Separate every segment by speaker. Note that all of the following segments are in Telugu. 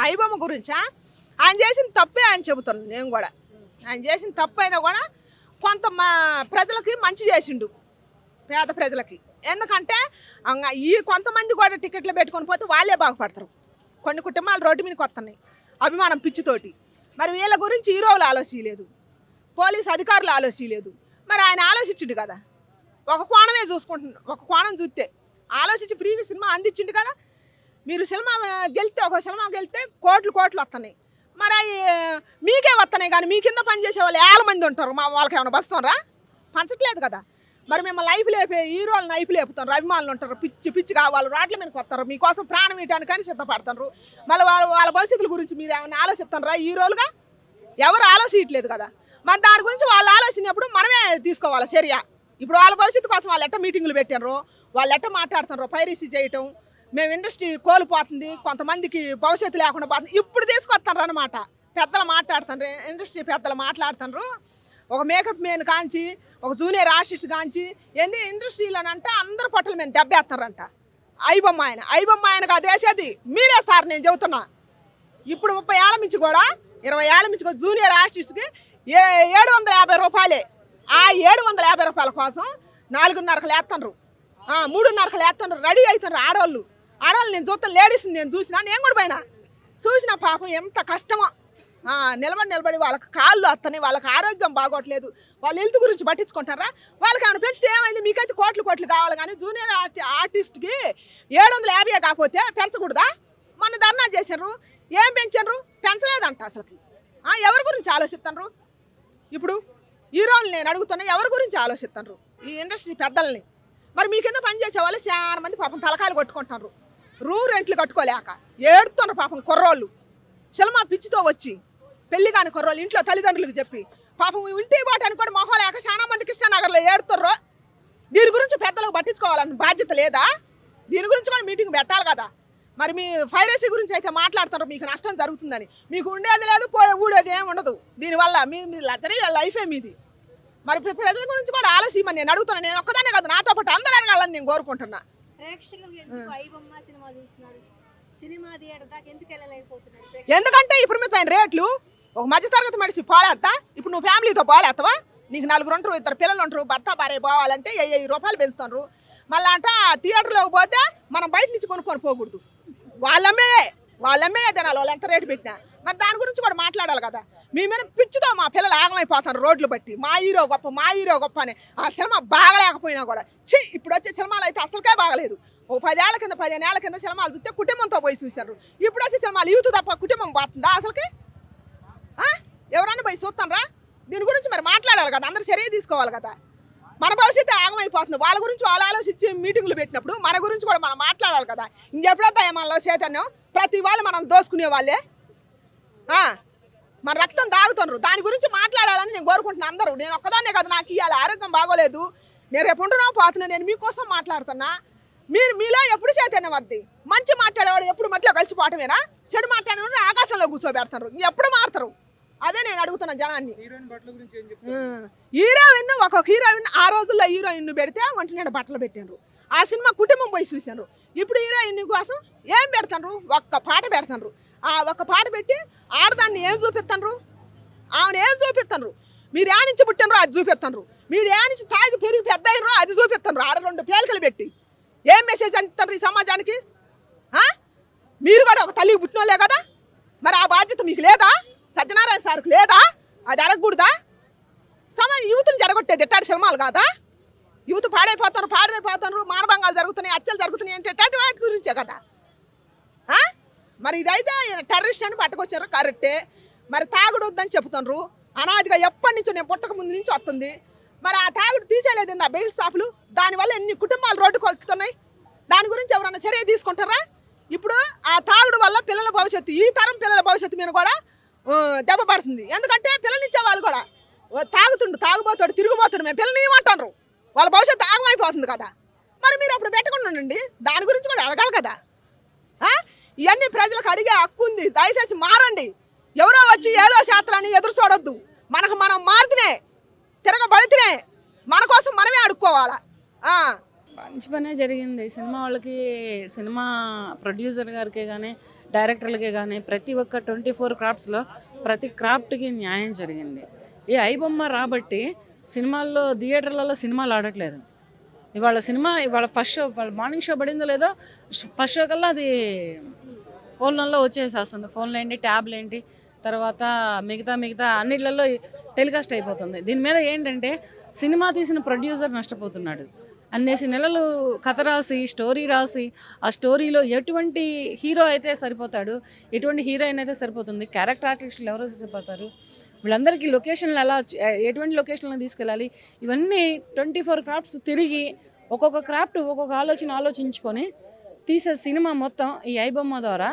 Speaker 1: ఐబొమ్మ గురించా? ఆయన చేసిన తప్పే ఆయన చెబుతున్నాను నేను కూడా. ఆయన చేసిన తప్పు అయినా కూడా కొంత ప్రజలకి మంచి చేసిండు, పేద ప్రజలకి. ఎందుకంటే ఈ కొంతమంది కూడా టికెట్లు పెట్టుకొని పోతే వాళ్ళే బాగుపడతారు. కొన్ని కుటుంబాలు రోడ్డు మీదకి వస్తున్నాయి అభిమానం పిచ్చితోటి. మరి వీళ్ళ గురించి హీరోలు ఆలోచించలేదు, పోలీసు అధికారులు ఆలోచించలేదు. మరి ఆయన ఆలోచించిండు కదా, ఒక కోణమే చూసుకుంటున్నాడు. ఒక కోణం చూస్తే ఆలోచించి ఫ్రీగా సినిమా అందించిండు కదా. మీరు సినిమా గెలితే, ఒక సినిమా గెలితే కోట్లు కోట్లు వస్తున్నాయి. మరి అవి మీకే వస్తున్నాయి కానీ మీ కింద పనిచేసే వాళ్ళు 1,000 మంది ఉంటారు. వాళ్ళకి ఏమైనా బస్తారా? పంచట్లేదు కదా. మరి మిమ్మల్ని లైఫ్ లేపే హీరోలు లైఫ్ లేపుతారు, అభిమానులు ఉంటారు, పిచ్చి పిచ్చి కావాలి రోడ్ల మీదకి వస్తారు, మీకోసం ప్రాణం ఇవ్వడానికని సిద్ధపడతారు. మళ్ళీ వాళ్ళ భవిష్యత్తుల గురించి మీరు ఏమైనా ఆలోచిస్తారా? హీరోలుగా ఎవరు ఆలోచించట్లేదు కదా. మరి దాని గురించి వాళ్ళు ఆలోచించినప్పుడు మనమే తీసుకోవాలి చర్య. ఇప్పుడు వాళ్ళ భవిష్యత్తు కోసం వాళ్ళు ఎట్ట మీటింగులు పెట్టారు, వాళ్ళు ఎట్ట మాట్లాడుతున్నారు, పైరసీ చేయటం, మేము ఇండస్ట్రీ కోల్పోతుంది, కొంతమందికి భవిష్యత్తు లేకుండా పోతుంది, ఇప్పుడు తీసుకొస్తారు అనమాట. పెద్దలు మాట్లాడుతున్నారు, ఇండస్ట్రీ పెద్దలు మాట్లాడుతున్నారు. ఒక మేకప్ మెయిన్ కాంచి, ఒక జూనియర్ ఆర్టిస్ట్ కాంచి ఏంది ఇండస్ట్రీలోనంటే అందరు పొట్టల మీద దెబ్బేస్తారంట. ఐబొమ్మ ఆయనకు అది వేసేది మీరే సార్, నేను చెబుతున్నా. ఇప్పుడు 30 ఏళ్ళ నుంచి కూడా 20 ఏళ్ళ నుంచి కూడా జూనియర్ ఆర్టిస్ట్కి 750 రూపాయలే. ఆ 750 రూపాయల కోసం 4:30కు లేస్తున్నారు, 3:30కు లేస్తున్నారు, రెడీ అవుతున్నారు ఆడవాళ్ళు. నేను చూస్తాను, లేడీస్ని నేను చూసినా, నేను కూడా పోయినా చూసిన. పాపం ఎంత కష్టమో. నిలబడి వాళ్ళకి కాళ్ళు వస్తున్నాయి, వాళ్ళకి ఆరోగ్యం బాగోట్లేదు, వాళ్ళ హెల్త్ గురించి పట్టించుకుంటారా? వాళ్ళకి ఏమైనా పెంచితే ఏమైంది? మీకైతే కోట్లు కావాలి కానీ జూనియర్ ఆర్టిస్ట్కి 750 కాకపోతే పెంచకూడదా? మొన్న ధర్నా చేశారు, ఏం పెంచారు? పెంచలేదంట అసలుకి. ఎవరి గురించి ఆలోచిస్తున్నారు? ఇప్పుడు హీరోలు నేను అడుగుతున్నా, ఎవరి గురించి ఆలోచిస్తున్నారు? ఈ ఇండస్ట్రీ పెద్దల్ని. మరి మీ కింద పనిచేసే వాళ్ళు చాలా మంది పాపం తలకాయలు కొట్టుకుంటున్నారు, రూమ్ రెంట్లు కట్టుకోలేక ఏడుతున్నారు పాపం కుర్రోళ్ళు. సినిమా పిచ్చితో వచ్చి పెళ్లి కాని కుర్రోళ్ళు ఇంట్లో తల్లిదండ్రులకు చెప్పి పాపం ఇంటికి పోవటానికి కూడా మొహం లేక చాలా మంది కృష్ణానగర్లో ఏడుతుర్రు. దీని గురించి పెద్దలకు పట్టించుకోవాలని బాధ్యత లేదా? దీని గురించి కూడా మీటింగ్ పెట్టాలి కదా. మరి మీ పైరసీ గురించి అయితే మాట్లాడుతున్నారు, మీకు నష్టం జరుగుతుందని. మీకు ఉండేది లేదు, ఊడేది ఏమి ఉండదు దీనివల్ల. మీ లగ్జరీ లైఫే మీది. మరి ప్రజల గురించి కూడా ఆలోచించమని నేను అడుగుతున్నాను. నేను ఒక్కదానే కదా, నాతో పాటు అందరూ అడగాలని నేను కోరుకుంటున్నా. ఎందుకంటే ఇప్పుడు మీద రేట్లు ఒక మధ్యతరగతి మనిషి పోలేస్తా. ఇప్పుడు నువ్వు ఫ్యామిలీతో పోలేస్తావా? నీకు 4 ఉంటారు, 2 పిల్లలు ఉంటారు, భర్త భార్య పోవాలంటే 50 రూపాయలు పెంచుతారు. మళ్ళీ అంట థియేటర్లోకి పోతే మనం బయట నుంచి కొనుక్కొని పోకూడదు, వాళ్ళమ్మే తినాలి, వాళ్ళు ఎంత రేటు పెట్టినా. మరి దాని గురించి కూడా మాట్లాడాలి కదా. మీ మీద పిచ్చితో మా పిల్లలు ఆగమైపోతారు రోడ్లు బట్టి. మా హీరో గొప్ప అని. ఆ సినిమా బాగలేకపోయినా కూడా ఇప్పుడు వచ్చే సినిమాలు అయితే అసలుకే బాగలేదు. ఓ 10 ఏళ్ల కింద 15 ఏళ్ల కింద సినిమాలు చూస్తే కుటుంబంతో పోయి చూశారు. ఇప్పుడు వచ్చే సినిమాలు యూత్ తప్ప కుటుంబం పోతుందా అసలుకి? ఎవరన్నా పోయి చూస్తానరా? దీని గురించి మరి మాట్లాడాలి కదా, అందరూ చర్య తీసుకోవాలి కదా. మన భవిష్యత్తు ఆగమైపోతుంది. వాళ్ళ గురించి వాళ్ళు ఆలోచించి మీటింగులు పెట్టినప్పుడు మన గురించి కూడా మనం మాట్లాడాలి కదా. ఇంకెప్పుడైతే మనలో చైతన్యం? ప్రతి వాళ్ళు మనం దోసుకునే వాళ్ళే, మన రక్తం దాగుతున్నారు. దాని గురించి మాట్లాడాలని నేను కోరుకుంటున్నాను అందరూ. నేను ఒక్కదాన్నే కదా, నాకు ఇవాళ ఆరోగ్యం బాగోలేదు, నేను రేపు ఉంటున్నా పోతున్నా, నేను మీకోసం మాట్లాడుతున్నా. మీలో ఎప్పుడు చైతన్యం వద్ది? మంచి మాట్లాడేవాడు ఎప్పుడు మధ్యలో కలిసిపోవటమేనా? చెడు మాట్లాడేవాడు ఆకాశంలో కూర్చోబెడతారు, ఎప్పుడు మారుతారు? అదే నేను అడుగుతున్నా జనాన్ని. హీరోయిన్ ఒక హీరోయిన్ ఆ రోజుల్లో హీరోయిన్ పెడితే ఒంటి నిండా బట్టలు పెట్టారు. ఆ సినిమా కుటుంబం పోయి చూశారు. ఇప్పుడు హీరోయిన్ కోసం ఏం పెడతారు? ఒక్క పాట పెడతారు. ఆ ఒక్క పాట పెట్టి ఆడదాన్ని ఏం చూపిస్తారు? ఆమెను ఏం చూపిస్తారు? మీరు ఏ నుంచి పుట్టినరో అది చూపిస్తారు, మీరు ఏ నుంచి తాగి పెరిగి పెద్ద అయ్యారో అది చూపిస్తారు. ఆడ 2 పేలికలు పెట్టి ఏం మెసేజ్ అందిస్తారు ఈ సమాజానికి? మీరు కూడా ఒక తల్లికి పుట్టినోళ్ళే కదా, మరి ఆ బాధ్యత మీకు లేదా? సత్యనారాయణ సార్కు లేదా? అది అడగకూడదా? యూత్ని జరగొట్టేది ఎట్టాడు సినిమాలు కాదా? యూత్ పాడైపోతారు, మానభంగాలు జరుగుతున్నాయి, హత్యలు జరుగుతున్నాయి అంటే వాటి గురించే కదా. మరి ఇదైతే టెర్రరిస్ట్ అని పట్టుకొచ్చారు కరెక్టే. మరి తాగుడు వద్దని చెప్తున్నారు, అనాదిగా ఎప్పటి నుంచో, నేను పుట్టక ముందు నుంచి వస్తుంది. మరి ఆ తాగుడు తీసేయలేదు ఆ బెల్ట్ షాపులు, దానివల్ల ఎన్ని కుటుంబాలు రోడ్డుకు ఎక్కుతున్నాయి. దాని గురించి ఎవరన్నా చర్య తీసుకుంటారా? ఇప్పుడు ఆ తాగుడు వల్ల పిల్లల భవిష్యత్తు, ఈ తరం పిల్లల భవిష్యత్తు మీద కూడా దెబ్బ పడుతుంది. ఎందుకంటే పిల్లనిచ్చే వాళ్ళు కూడా తాగుబోతాడు, తిరుగుబోతాడు, మేము పిల్లలు ఏమంటారు, వాళ్ళ భవిష్యత్తు ఆగమైపోతుంది కదా. మరి మీరు అప్పుడు పెట్టకుండా ఉండండి, దాని గురించి కూడా అడగాలి కదా. ఇవన్నీ ప్రజలకు అడిగే హక్కు ఉంది, దయచేసి మారండి. ఎవరో వచ్చి ఏదో శాస్త్రాన్ని ఎదురు చూడొద్దు. మనం మారుతూనే తిరగబడితేనే మన కోసం మనమే అడుక్కోవాలా.
Speaker 2: మంచి పనే జరిగింది. సినిమా వాళ్ళకి, సినిమా ప్రొడ్యూసర్ గారికే గానీ, డైరెక్టర్లకే గానీ ప్రతి ఒక్క 24 క్రాఫ్ట్స్‌లో ప్రతి క్రాఫ్ట్‌కి న్యాయం జరిగింది. ఈ ఐబొమ్మ రాబట్టి సినిమాల్లో థియేటర్లలో సినిమాలు ఆడట్లేదు. ఇవాళ ఫస్ట్ షో, వాళ్ళ మార్నింగ్ షో పడిందో లేదో ఫస్ట్ షో కల్లా అది ఫోన్లలో వచ్చేసేస్తుంది. ఫోన్లు ఏంటి, ట్యాబ్లు ఏంటి, తర్వాత మిగతా అన్నిట్లలో టెలికాస్ట్ అయిపోతుంది. దీని మీద ఏంటంటే సినిమా తీసిన ప్రొడ్యూసర్ నష్టపోతున్నాడు. అన్నేసి నెలలు కథ రాసి, స్టోరీ రాసి, ఆ స్టోరీలో ఎటువంటి హీరో అయితే సరిపోతాడు, ఎటువంటి హీరోయిన్ అయితే సరిపోతుంది, క్యారెక్టర్ ఆర్టిస్టులు ఎవరు సరిపోతారు, వీళ్ళందరికీ లొకేషన్లు ఎటువంటి లొకేషన్లను తీసుకెళ్ళాలి, ఇవన్నీ 24 క్రాఫ్ట్స్ తిరిగి ఒక్కొక్క క్రాఫ్ట్ ఒక్కొక్క ఆలోచించుకొని తీసే సినిమా మొత్తం ఈ ఐబొమ్మ ద్వారా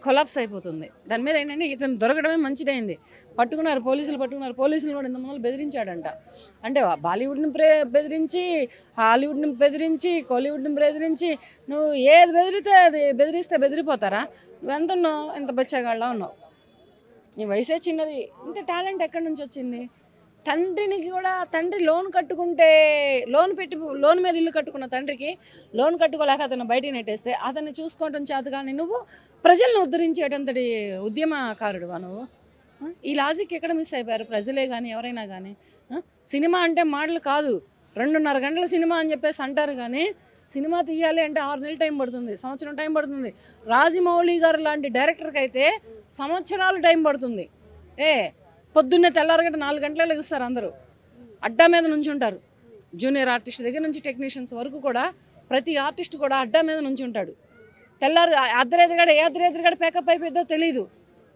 Speaker 2: కొలాప్స్ అయిపోతుంది. దాని మీద ఏంటంటే ఇతను దొరకడమే మంచిదైంది. పోలీసులు కూడా ఇంతమంది బెదిరించాడంట. అంటే బాలీవుడ్ని బెదిరించి, హాలీవుడ్ని బెదిరించి, కోలీవుడ్ని బెదిరించి, నువ్వు ఏది బెదిరిస్తే బెదిరిపోతారా? నువ్వెంత ఉన్నావు, ఎంత బచ్చాగాళ్ళ ఉన్నావు, నీ వయసే చిన్నది, ఇంత టాలెంట్ ఎక్కడి నుంచి వచ్చింది? తండ్రి లోన్ మీద ఇల్లు కట్టుకున్న తండ్రికి లోన్ కట్టుకోలేక అతను బయటికి నెట్టేస్తే అతన్ని చూసుకోవడం చేత కానీ నువ్వు ప్రజలను ఉద్ధరించేటంతటి ఉద్యమకారుడువా నువ్వు? ఈ లాజిక్ ఎక్కడ మిస్ అయిపోయారు ప్రజలే కానీ ఎవరైనా కానీ? సినిమా అంటే మాటలు కాదు, 2.5 గంటల సినిమా అని చెప్పేసి అంటారు కానీ సినిమా తీయాలి అంటే 6 నెలలు టైం పడుతుంది, సంవత్సరం టైం పడుతుంది. రాజమౌళి గారు లాంటి డైరెక్టర్కి అయితే సంవత్సరాలు టైం పడుతుంది. పొద్దున్నే తెల్లారగంట 4 గంటలే లెగుస్తారు, అందరూ అడ్డా మీద నుంచి ఉంటారు. జూనియర్ ఆర్టిస్ట్ దగ్గర నుంచి టెక్నీషియన్స్ వరకు కూడా ప్రతి ఆర్టిస్ట్ కూడా అడ్డా మీద నుంచి ఉంటాడు. తెల్లారు అర్ధరేతిగడ పేకప్ అయిపోయిందో తెలీదు.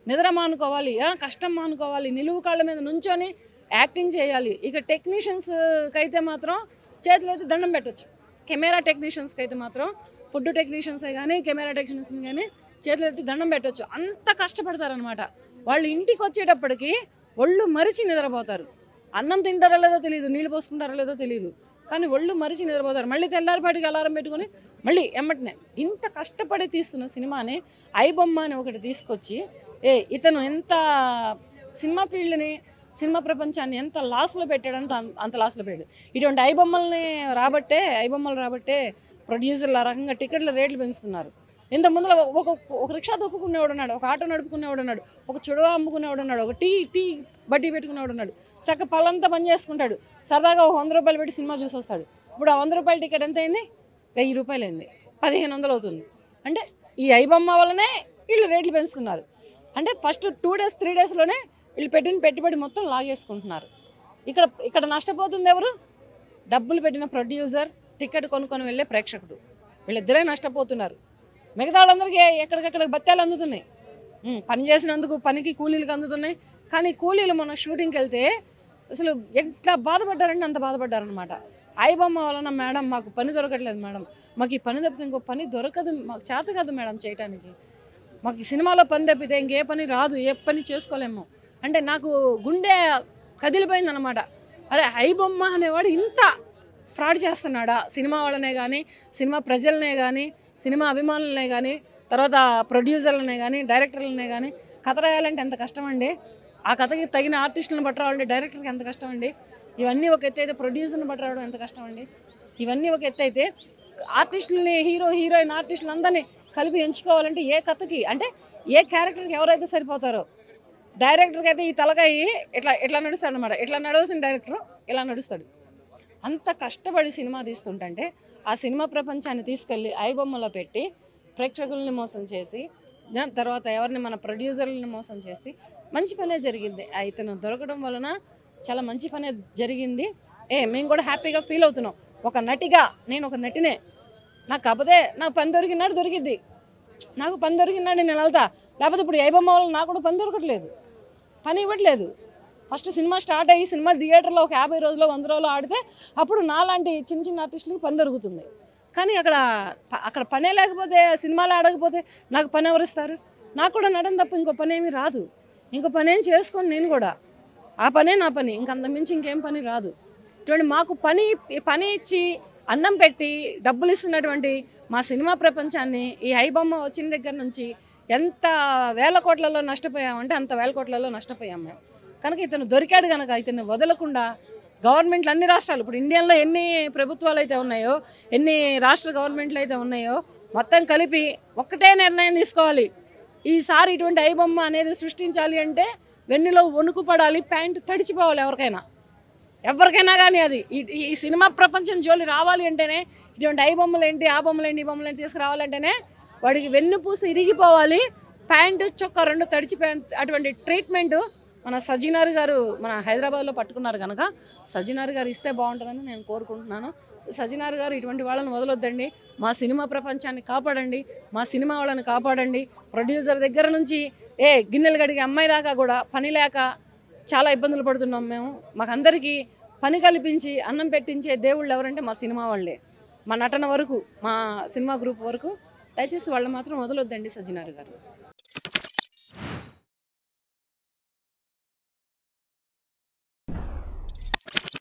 Speaker 2: నిద్ర మానుకోవాలి, కష్టం మానుకోవాలి, నిలువు కాళ్ళ మీద నుంచొని యాక్టింగ్ చేయాలి. ఇక టెక్నీషియన్స్కి అయితే మాత్రం చేతులు అయితే దండం పెట్టవచ్చు. కెమెరా టెక్నీషియన్స్కి అయితే మాత్రం, ఫుడ్ టెక్నీషియన్స్ కానీ కెమెరా టెక్నీషియన్స్ కానీ చేతులు ఎత్తి దండం పెట్టవచ్చు. అంత కష్టపడతారనమాట. వాళ్ళు ఇంటికి వచ్చేటప్పటికి ఒళ్ళు మరిచి నిద్రపోతారు. అన్నం తింటారో లేదో తెలియదు, నీళ్ళు పోసుకుంటారో లేదో తెలియదు, కానీ ఒళ్ళు మరిచి నిద్రపోతారు. మళ్ళీ తెల్లారిపాటికి అలారం పెట్టుకొని మళ్ళీ ఎమ్మటనే ఇంత కష్టపడి తీస్తున్న సినిమాని ఐబొమ్మ అని ఒకటి తీసుకొచ్చి ఇతను ఎంత సినిమా ఫీల్డ్ని, సినిమా ప్రపంచాన్ని ఎంత లాస్లో పెట్టాడంటే అంత లాస్లో పెట్టాడు. ఇటువంటి ఐబొమ్మలు రాబట్టే ప్రొడ్యూసర్లు ఆ రకంగా టికెట్ల రేట్లు పెంచుతున్నారు. ఇంత ముందులో ఒక రిక్షా తొక్కుకునేవాడు ఉన్నాడు, ఒక ఆటో నడుపుకునేవాడు ఉన్నాడు, ఒక చుడవ అమ్ముకునేవాడు ఉన్నాడు, ఒక టీ బడ్డీ పెట్టుకునేవాడు ఉన్నాడు. చక్క పళ్ళంతా పని చేసుకుంటాడు. సరదాగా 100 రూపాయలు పెట్టి సినిమా చూసి వస్తాడు. ఇప్పుడు ఆ 100 రూపాయల టికెట్ ఎంత అయింది? 1000 రూపాయలు అయింది, 1500 అవుతుంది. అంటే ఈ ఐబొమ్మ వల్లనే వీళ్ళు రేట్లు పెంచుతున్నారు. అంటే ఫస్ట్ 2 డేస్ 3 డేస్లోనే వీళ్ళు పెట్టిన పెట్టుబడి మొత్తం లాగేసుకుంటున్నారు. ఇక్కడ నష్టపోతుంది ఎవరు? డబ్బులు పెట్టిన ప్రొడ్యూసర్, టికెట్ కొనుక్కొని వెళ్ళే ప్రేక్షకుడు, వీళ్ళిద్దరే నష్టపోతున్నారు. మిగతా వాళ్ళందరికీ ఎక్కడికెక్కడ బత్తాలు అందుతున్నాయి. పని చేసినందుకు పనికి కూలీలకు అందుతున్నాయి. కానీ కూలీలు మొన్న షూటింగ్కి వెళ్తే అసలు ఎట్లా బాధపడ్డారంటే అంత బాధపడ్డారనమాట. ఐబొమ్మ వలన మేడం మాకు పని దొరకట్లేదు మేడం, మాకు ఈ పని తప్పితే ఇంకో పని దొరకదు, మాకు చేత కాదు మేడం చేయటానికి, మాకు ఈ సినిమాలో పని తప్పితే ఇంకే పని రాదు, ఏ పని చేసుకోలేము అంటే నాకు గుండె కదిలిపోయిందనమాట. అరే ఐబొమ్మ అనేవాడు ఇంత ఫ్రాడ్ చేస్తున్నాడా? సినిమా వాళ్ళనే కానీ, సినిమా ప్రజలనే కానీ, సినిమా అభిమానులనే కానీ, తర్వాత ప్రొడ్యూసర్లనే కానీ, డైరెక్టర్లనే కానీ కథ రాయాలంటే ఎంత కష్టం అండి. ఆ కథకి తగిన ఆర్టిస్టులను పట్టరావాలంటే డైరెక్టర్కి ఎంత కష్టం అండి. ఇవన్నీ ఒక ఎత్తు అయితే ప్రొడ్యూసర్ని పట్టరావడం ఎంత కష్టం అండి. ఇవన్నీ ఒక ఎత్తు అయితే ఆర్టిస్టులని, హీరోయిన్ ఆర్టిస్టులు అందరినీ కలిపి ఎంచుకోవాలంటే ఏ కథకి అంటే ఏ క్యారెక్టర్కి ఎవరైతే సరిపోతారో, డైరెక్టర్కి అయితే ఈ తలకాయి ఎట్లా నడుస్తాడు అనమాట. ఎట్లా నడవలసిన డైరెక్టర్ ఇలా నడుస్తాడు. అంత కష్టపడి సినిమా తీస్తుంటే ఆ సినిమా ప్రపంచాన్ని తీసుకెళ్ళి ఐబొమ్మలో పెట్టి ప్రేక్షకుల్ని మోసం చేసి, తర్వాత ఎవరిని మన ప్రొడ్యూసర్లని మోసం చేసి మంచి పనే జరిగింది. ఇతను దొరకడం వలన చాలా మంచి పనే జరిగింది. మేము కూడా హ్యాపీగా ఫీల్ అవుతున్నాం. ఒక నటిగా నేను ఒక నటినే, నాకు కాకపోతే నాకు పని దొరికిద్ది, నాకు పని దొరికినాడు నేను వెళ్తా. లేకపోతే ఇప్పుడు ఐబొమ్మ వల్ల నాకు కూడా పని దొరకట్లేదు, పని ఇవ్వట్లేదు. ఫస్ట్ సినిమా స్టార్ట్ అయ్యి సినిమా థియేటర్లో ఒక 50 రోజులు 100 రోజులు ఆడితే అప్పుడు నాలాంటి చిన్న ఆర్టిస్టులకు పని దొరుకుతుంది. కానీ అక్కడ పనే లేకపోతే, సినిమాలు ఆడకపోతే నాకు పని ఎవరిస్తారు? నాకు కూడా నడడం తప్ప ఇంకో పని ఏమీ రాదు. ఇంకో పని ఏం చేసుకొని నేను కూడా ఆ పనే నా పని, ఇంకంతకుమించి ఇంకేం పని రాదు. ఇటువంటి మాకు పని ఇచ్చి అన్నం పెట్టి డబ్బులు ఇస్తున్నటువంటి మా సినిమా ప్రపంచాన్ని ఈ ఐబొమ్మ వచ్చిన దగ్గర నుంచి ఎంత వేల కోట్లలో నష్టపోయామంటే అంత వేల కోట్లలో నష్టపోయాం మేము. కనుక ఇతను దొరికాడు కనుక ఇతన్ని వదలకుండా గవర్నమెంట్లు అన్ని రాష్ట్రాలు ఇప్పుడు ఇండియాలో ఎన్ని ప్రభుత్వాలు అయితే ఉన్నాయో, ఎన్ని రాష్ట్ర గవర్నమెంట్లు అయితే ఉన్నాయో మొత్తం కలిపి ఒక్కటే నిర్ణయం తీసుకోవాలి. ఈసారి ఇటువంటి ఐబొమ్మ అనేది సృష్టించాలి అంటే వెన్నులో వణుకు పడాలి, ప్యాంటు తడిచిపోవాలి ఎవరికైనా కానీ. అది ఈ సినిమా ప్రపంచం జోలి రావాలి అంటేనే ఇటువంటి ఐబొమ్మలు ఏంటి, ఆ బొమ్మలు ఏంటి, ఈ బొమ్మలు ఏంటి తీసుకురావాలంటేనే వాడికి వెన్నుపూసి ఇరిగిపోవాలి, ప్యాంటు చొక్కా రెండు తడిచిపోయే అటువంటి ట్రీట్మెంటు మన సజ్జినార్ గారు మన హైదరాబాద్లో పట్టుకున్నారు కనుక సజ్జినార్ గారు ఇస్తే బాగుంటుందని నేను కోరుకుంటున్నాను. సజ్జినార్ గారు ఇటువంటి వాళ్ళని వదలొద్దండి, మా సినిమా ప్రపంచాన్ని కాపాడండి, మా సినిమా వాళ్ళని కాపాడండి. ప్రొడ్యూసర్ దగ్గర నుంచి గిన్నెలు కడిగే అమ్మాయి దాకా కూడా పని లేక చాలా ఇబ్బందులు పడుతున్నాం మేము. మాకందరికీ పని కల్పించి అన్నం పెట్టించే దేవుళ్ళు ఎవరంటే మా సినిమా వాళ్ళే, మా నటన వరకు, మా సినిమా గ్రూప్ వరకు. దయచేసి వాళ్ళు మాత్రం వదలొద్దండి సజ్జినార్ గారు.